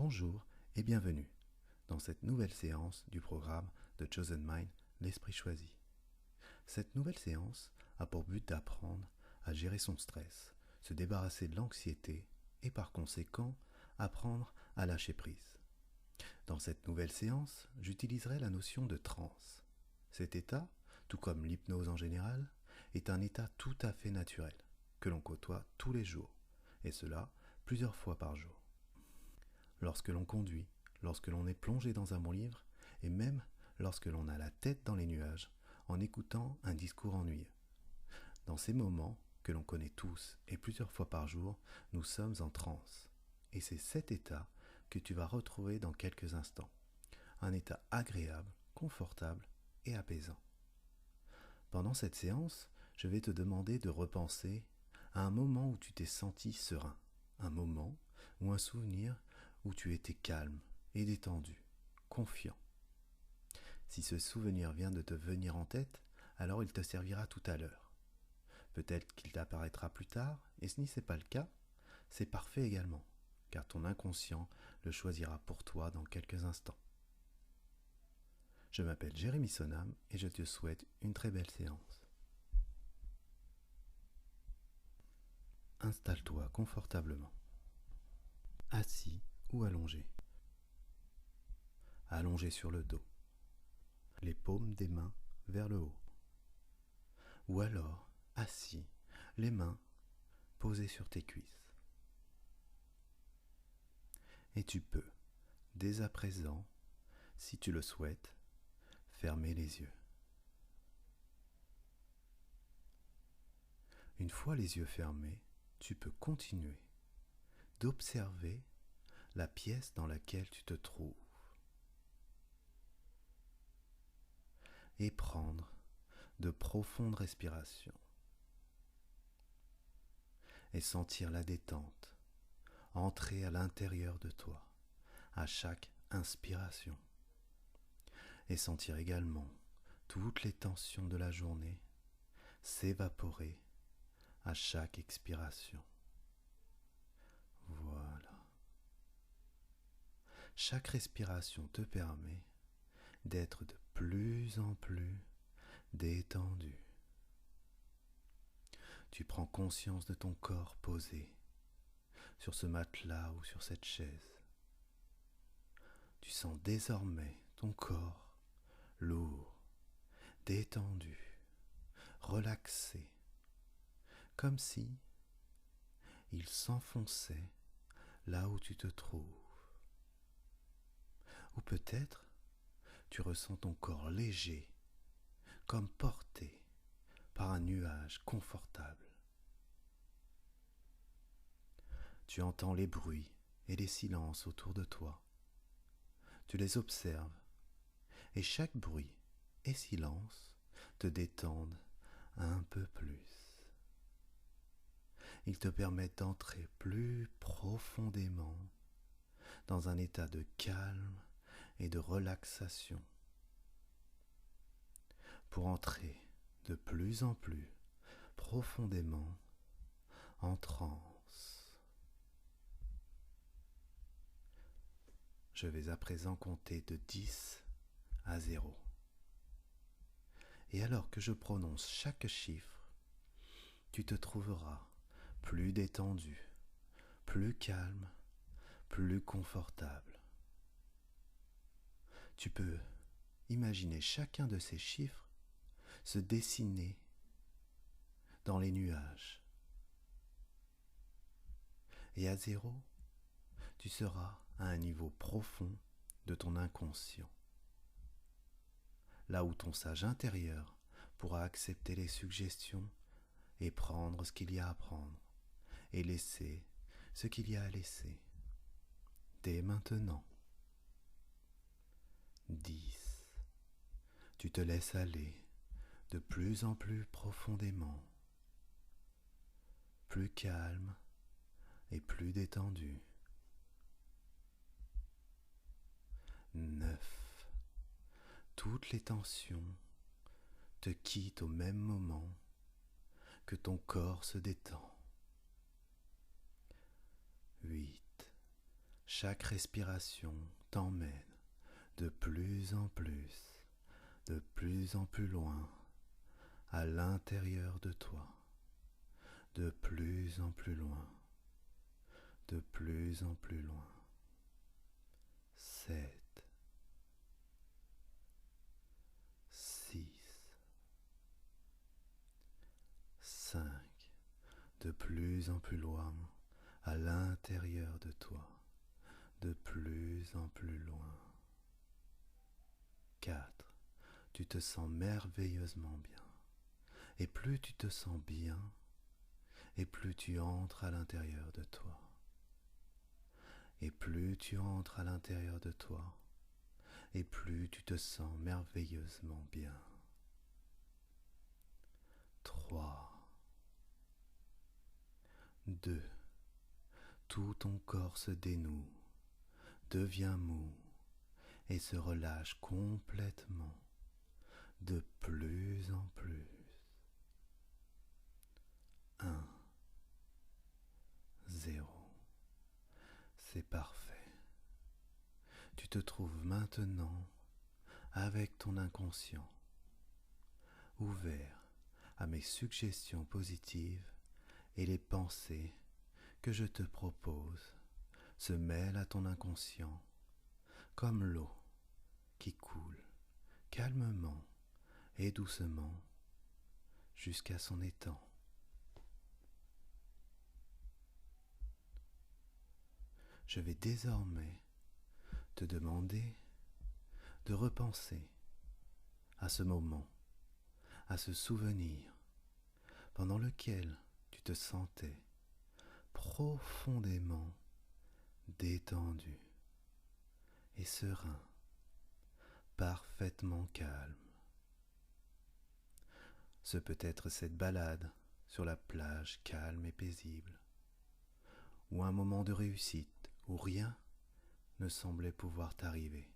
Bonjour et bienvenue dans cette nouvelle séance du programme de Chosen Mind, l'esprit choisi. Cette nouvelle séance a pour but d'apprendre à gérer son stress, se débarrasser de l'anxiété et par conséquent apprendre à lâcher prise. Dans cette nouvelle séance, j'utiliserai la notion de transe. Cet état, tout comme l'hypnose en général, est un état tout à fait naturel, que l'on côtoie tous les jours, et cela plusieurs fois par jour. Lorsque l'on conduit, lorsque l'on est plongé dans un bon livre, et même lorsque l'on a la tête dans les nuages, en écoutant un discours ennuyeux. Dans ces moments, que l'on connaît tous et plusieurs fois par jour, nous sommes en transe. Et c'est cet état que tu vas retrouver dans quelques instants. Un état agréable, confortable et apaisant. Pendant cette séance, je vais te demander de repenser à un moment où tu t'es senti serein, un moment ou un souvenir où tu étais calme et détendu, confiant. Si ce souvenir vient de te venir en tête, alors il te servira tout à l'heure. Peut-être qu'il t'apparaîtra plus tard, et si ce n'est pas le cas, c'est parfait également, car ton inconscient le choisira pour toi dans quelques instants. Je m'appelle Jérémy Sonam et je te souhaite une très belle séance. Installe-toi confortablement, assis ou allongé. Allongé sur le dos, les paumes des mains vers le haut. Ou alors assis, les mains posées sur tes cuisses. Et tu peux, dès à présent, si tu le souhaites, fermer les yeux. Une fois les yeux fermés, tu peux continuer d'observer la pièce dans laquelle tu te trouves et prendre de profondes respirations et sentir la détente entrer à l'intérieur de toi à chaque inspiration et sentir également toutes les tensions de la journée s'évaporer à chaque expiration. Voilà. Chaque respiration te permet d'être de plus en plus détendu. Tu prends conscience de ton corps posé sur ce matelas ou sur cette chaise. Tu sens désormais ton corps lourd, détendu, relaxé, comme si il s'enfonçait là où tu te trouves. Ou peut-être tu ressens ton corps léger, comme porté par un nuage confortable. Tu entends les bruits et les silences autour de toi. Tu les observes et chaque bruit et silence te détendent un peu plus. Ils te permettent d'entrer plus profondément dans un état de calme et de relaxation pour entrer de plus en plus profondément en transe. Je vais à présent compter de 10 à 0. Et alors que je prononce chaque chiffre, tu te trouveras plus détendu, plus calme, plus confortable. Tu peux imaginer chacun de ces chiffres se dessiner dans les nuages. Et à 0, tu seras à un niveau profond de ton inconscient, là où ton sage intérieur pourra accepter les suggestions et prendre ce qu'il y a à prendre, et laisser ce qu'il y a à laisser. Dès maintenant. 10. Tu te laisses aller de plus en plus profondément, plus calme et plus détendu. 9. Toutes les tensions te quittent au même moment que ton corps se détend. 8. chaque respiration t'emmène de plus en plus loin, à l'intérieur de toi, de plus en plus loin, de plus en plus loin. 7, 6, 5, de plus en plus loin, à l'intérieur de toi, de plus en plus loin. 4, tu te sens merveilleusement bien. Et plus tu te sens bien, et plus tu entres à l'intérieur de toi. Et plus tu entres à l'intérieur de toi, et plus tu te sens merveilleusement bien. 3, 2, tout ton corps se dénoue, devient mou et se relâche complètement, de plus en plus. 1, 0. C'est parfait. Tu te trouves maintenant avec ton inconscient, ouvert à mes suggestions positives, et les pensées que je te propose se mêlent à ton inconscient comme l'eau qui coule calmement et doucement jusqu'à son étang. Je vais désormais te demander de repenser à ce moment, à ce souvenir pendant lequel tu te sentais profondément détendu et serein, parfaitement calme. Ce peut être cette balade sur la plage calme et paisible, ou un moment de réussite où rien ne semblait pouvoir t'arriver,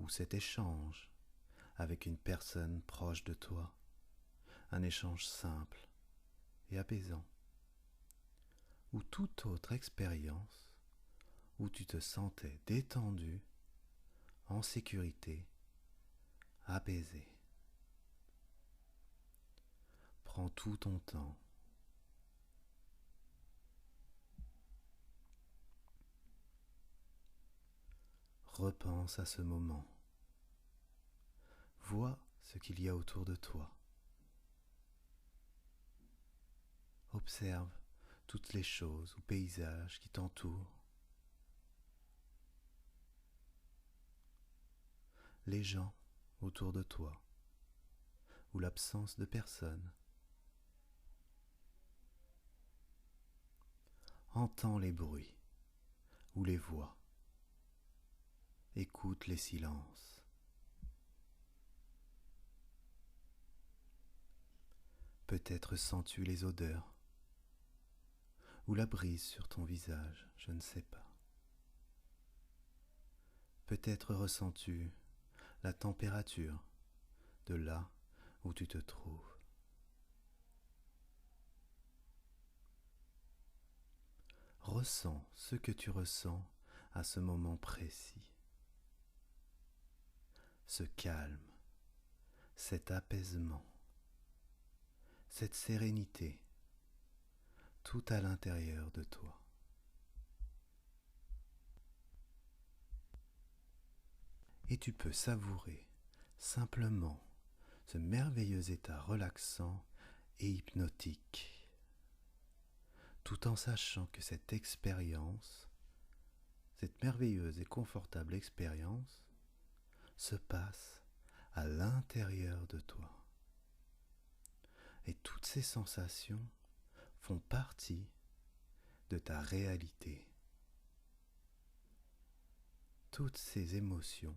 ou cet échange avec une personne proche de toi, un échange simple et apaisant, ou toute autre expérience où tu te sentais détendu, en sécurité, apaisé. Prends tout ton temps. Repense à ce moment. Vois ce qu'il y a autour de toi. Observe toutes les choses ou paysages qui t'entourent. Les gens autour de toi, ou l'absence de personnes. Entends les bruits ou les voix. Écoute les silences. Peut-être sens-tu les odeurs ou la brise sur ton visage, je ne sais pas. Peut-être ressens-tu la température de là où tu te trouves. Ressens ce que tu ressens à ce moment précis. Ce calme, cet apaisement, cette sérénité, tout à l'intérieur de toi. Et tu peux savourer simplement ce merveilleux état relaxant et hypnotique, tout en sachant que cette expérience, cette merveilleuse et confortable expérience, se passe à l'intérieur de toi. Et toutes ces sensations font partie de ta réalité. Toutes ces émotions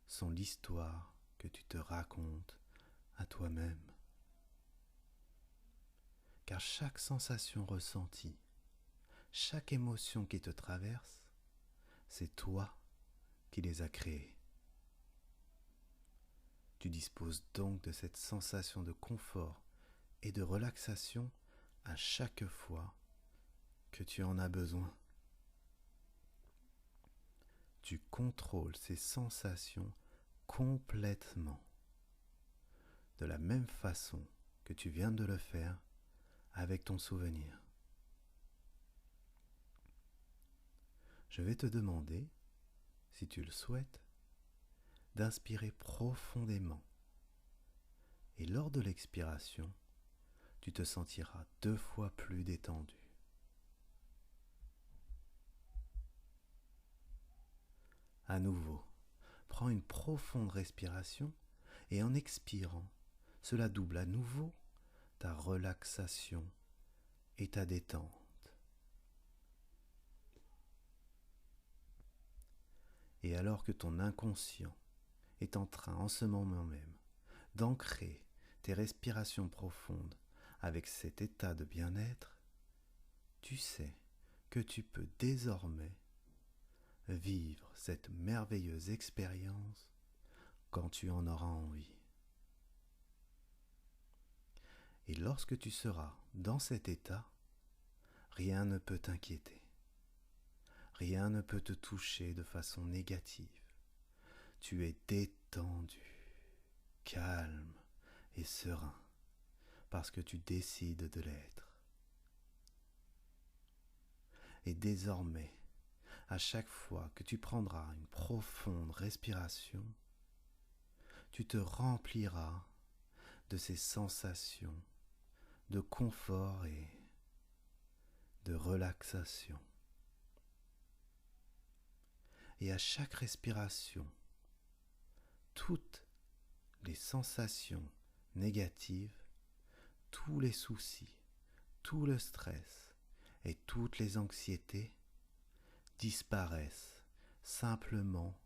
sont l'histoire que tu te racontes à toi-même. Car chaque sensation ressentie, chaque émotion qui te traverse, c'est toi qui les as créées. Tu disposes donc de cette sensation de confort et de relaxation à chaque fois que tu en as besoin. tu contrôles ces sensations complètement, de la même façon que tu viens de le faire avec ton souvenir. Je vais te demander, si tu le souhaites, d'inspirer profondément. Et lors de l'expiration, tu te sentiras 2 fois plus détendu. À nouveau, prends une profonde respiration et en expirant, cela double à nouveau ta relaxation et ta détente. Et alors que ton inconscient est en train en ce moment même d'ancrer tes respirations profondes avec cet état de bien-être, tu sais que tu peux désormais vivre cette merveilleuse expérience quand tu en auras envie. Et lorsque tu seras dans cet état, rien ne peut t'inquiéter. Rien ne peut te toucher de façon négative. Tu es détendu, calme et serein, parce que tu décides de l'être. Et désormais, à chaque fois que tu prendras une profonde respiration, tu te rempliras de ces sensations de confort et de relaxation. Et à chaque respiration, toutes les sensations négatives, tous les soucis, tout le stress et toutes les anxiétés disparaissent simplement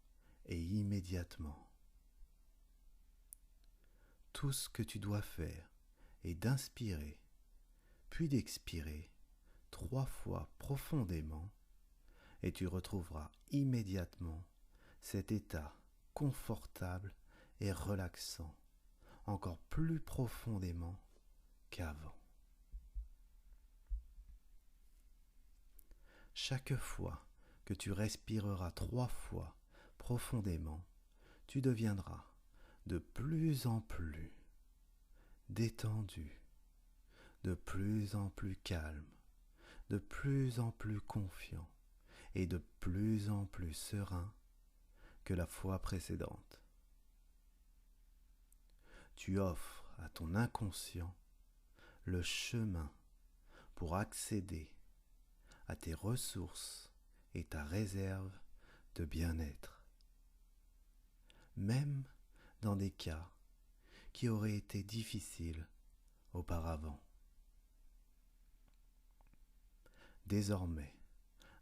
et immédiatement. Tout ce que tu dois faire est d'inspirer, puis d'expirer 3 fois profondément, et tu retrouveras immédiatement cet état confortable et relaxant, encore plus profondément qu'avant. Chaque fois que tu respireras 3 fois profondément, tu deviendras de plus en plus détendu, de plus en plus calme, de plus en plus confiant et de plus en plus serein que la fois précédente. Tu offres à ton inconscient le chemin pour accéder à tes ressources et ta réserve de bien-être, même dans des cas qui auraient été difficiles auparavant. Désormais,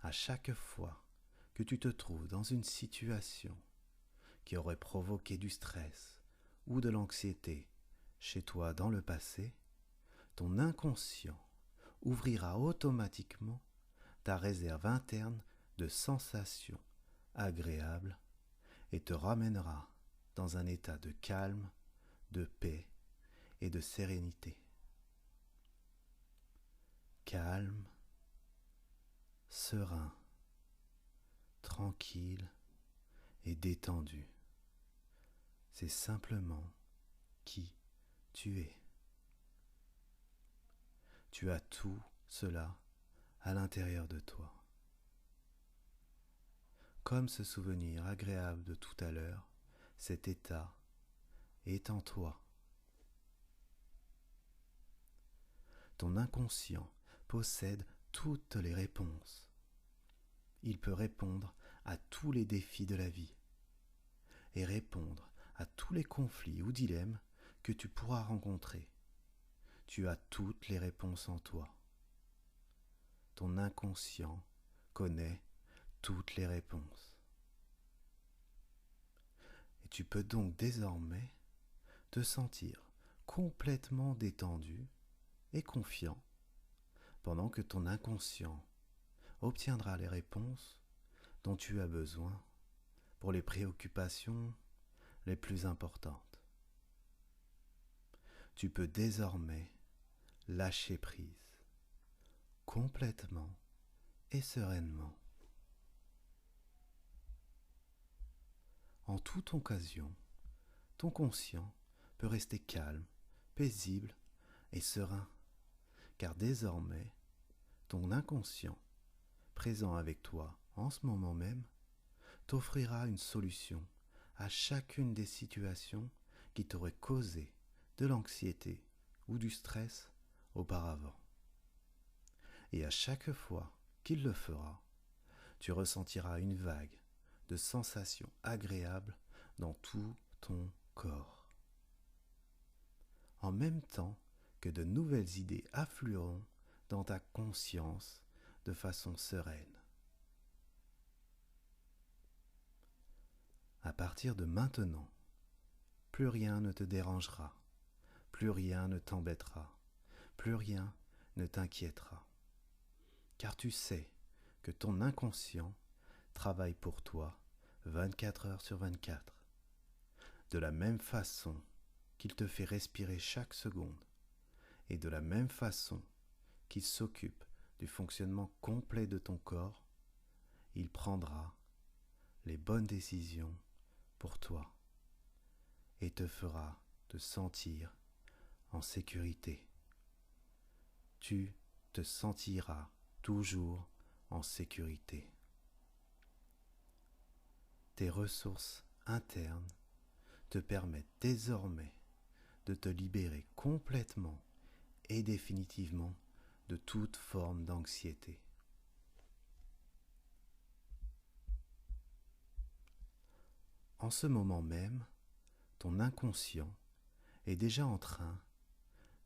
à chaque fois que tu te trouves dans une situation qui aurait provoqué du stress ou de l'anxiété chez toi dans le passé, ton inconscient ouvrira automatiquement ta réserve interne de sensations agréables et te ramènera dans un état de calme, de paix et de sérénité. Calme, serein, tranquille et détendu. C'est simplement qui tu es. Tu as tout cela à l'intérieur de toi. Comme ce souvenir agréable de tout à l'heure, cet état est en toi. Ton inconscient possède toutes les réponses. Il peut répondre à tous les défis de la vie et répondre à tous les conflits ou dilemmes que tu pourras rencontrer. Tu as toutes les réponses en toi. Ton inconscient connaît toutes les réponses. Et tu peux donc désormais te sentir complètement détendu et confiant pendant que ton inconscient obtiendra les réponses dont tu as besoin pour les préoccupations les plus importantes. Tu peux désormais lâcher prise complètement et sereinement. En toute occasion, ton conscient peut rester calme, paisible et serein, car désormais, ton inconscient, présent avec toi en ce moment même, t'offrira une solution à chacune des situations qui t'auraient causé de l'anxiété ou du stress auparavant. Et à chaque fois qu'il le fera, tu ressentiras une vague de sensations agréables dans tout ton corps. En même temps que de nouvelles idées afflueront dans ta conscience de façon sereine. À partir de maintenant, plus rien ne te dérangera, plus rien ne t'embêtera, plus rien ne t'inquiétera. Car tu sais que ton inconscient travaille pour toi 24 heures sur 24, de la même façon qu'il te fait respirer chaque seconde, et de la même façon qu'il s'occupe du fonctionnement complet de ton corps, il prendra les bonnes décisions pour toi et te fera te sentir en sécurité. Tu te sentiras toujours en sécurité. Tes ressources internes te permettent désormais de te libérer complètement et définitivement de toute forme d'anxiété. En ce moment même, ton inconscient est déjà en train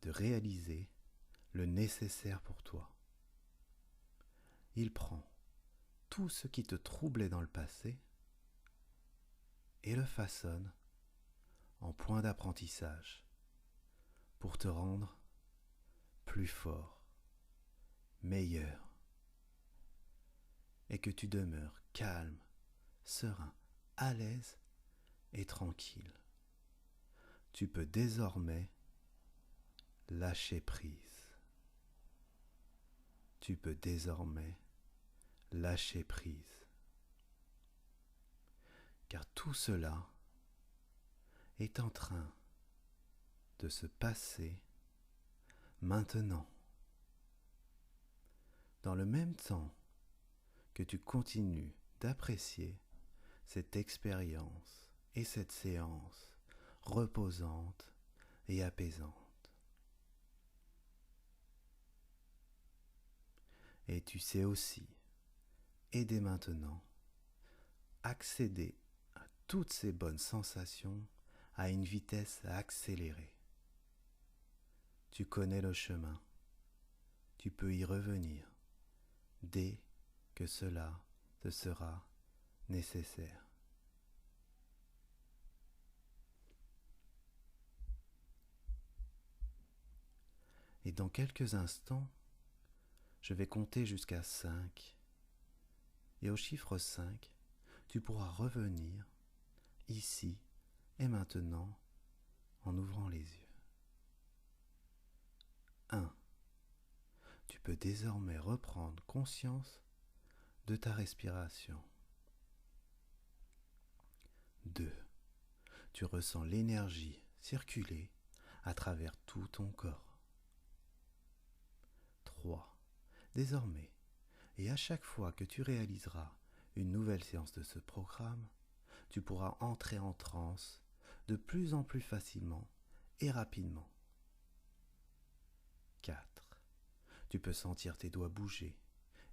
de réaliser le nécessaire pour toi. Il prend tout ce qui te troublait dans le passé et le façonne en point d'apprentissage pour te rendre plus fort, meilleur, et que tu demeures calme, serein, à l'aise et tranquille. Tu peux désormais lâcher prise. Tu peux désormais lâcher prise. Car tout cela est en train de se passer maintenant. Dans le même temps que tu continues d'apprécier cette expérience et cette séance reposante et apaisante. Et tu sais aussi, et dès maintenant, accéder à toutes ces bonnes sensations à une vitesse accélérée. Tu connais le chemin, tu peux y revenir dès que cela te sera nécessaire. Et dans quelques instants, je vais compter jusqu'à 5. Et au chiffre 5, tu pourras revenir ici et maintenant en ouvrant les yeux. 1. Tu peux désormais reprendre conscience de ta respiration. 2. Tu ressens l'énergie circuler à travers tout ton corps. 3. Désormais, et à chaque fois que tu réaliseras une nouvelle séance de ce programme, tu pourras entrer en transe de plus en plus facilement et rapidement. 4. Tu peux sentir tes doigts bouger,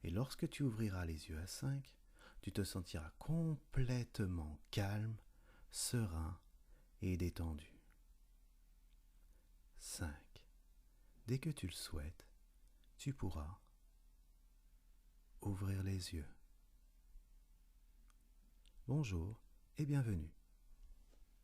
et lorsque tu ouvriras les yeux à 5, tu te sentiras complètement calme, serein et détendu. 5. Dès que tu le souhaites, tu pourras ouvrir les yeux. Bonjour et bienvenue.